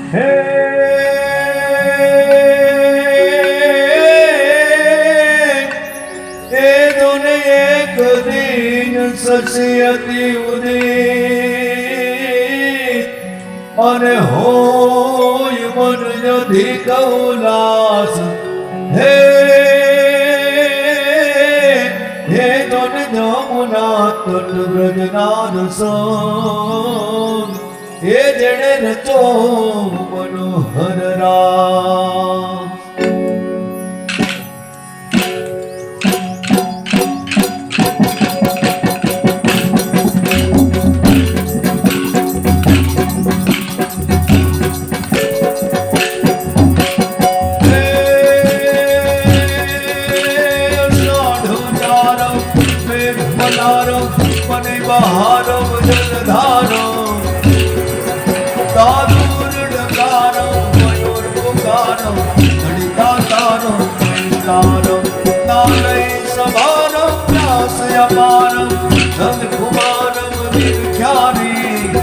હે એ દોને એક દિન સચિયતી ઉદી અને હોય મન અધિક ઉલ્લાસ હે હે દોન જમુના તટ બ્રજનાદ સોન એ જેણે રચો મનોહર રામ બહારો જલધારો તારુર ડકારો મયુર પુકારો લલિતા તારો તારો નાલય સભારો વ્યાસ અપારો નંદ કુમારમ વિખ્યાની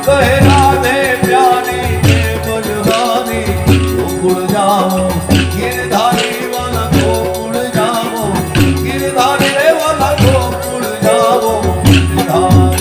કહે રાધે પ્યારી હે બલવાની ગોકુળ જાઓ ગિરધારી વાલા ગોકુળ જાઓ ગિરધારી રે વાલા ગોકુળ જાઓ ગિરધારી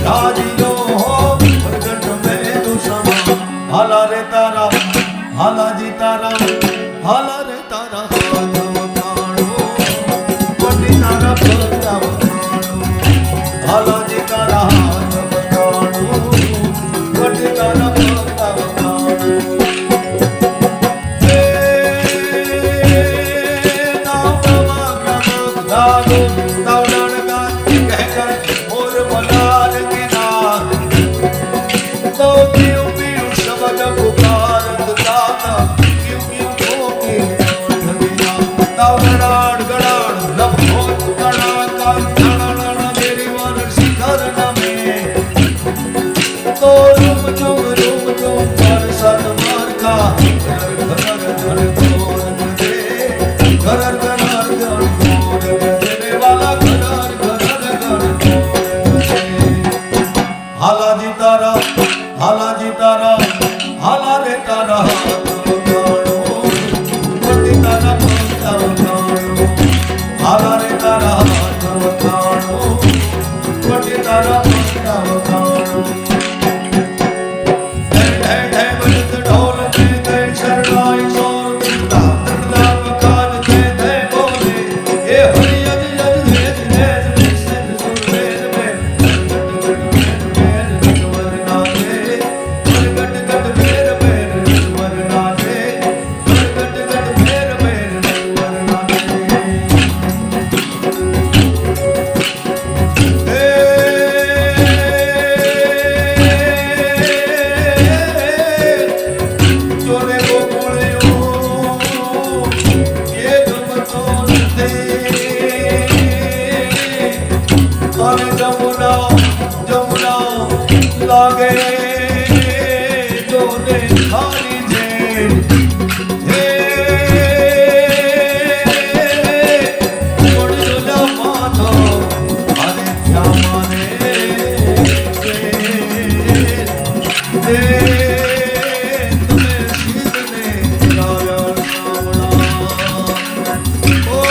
રાજીઓ હો પ્રગટ મેરુ સમા હાલા રે તારા હાલાજી તારા હાલા રે તારા હાથ વખાણો કોટી તારા પગ વખાણો હાલાજી તારા હાથ વખાણો કોટી તારા પગ વખાણો હાલાજી તારા હાલાજી તારા હાલા રે તારા હાથ વખાણો કોટી તારા પગ વખાણો હાલા રે તારા હાથ વખાણો કોટી તારા પગ વખાણો જય જય જય બજત ઢોલ જય જય શરણાઈ સોર દાદા વખાણ જય જય બોલે એ હરિ અજ અજ વેદ વેદ વિષદ સુર વેદ વેદ લાગે જોને ખાલી જેલ હે મોડુલા માથો અરે શ્યામાને દે તમે શીતને લાવ્યા સાવણા ઓ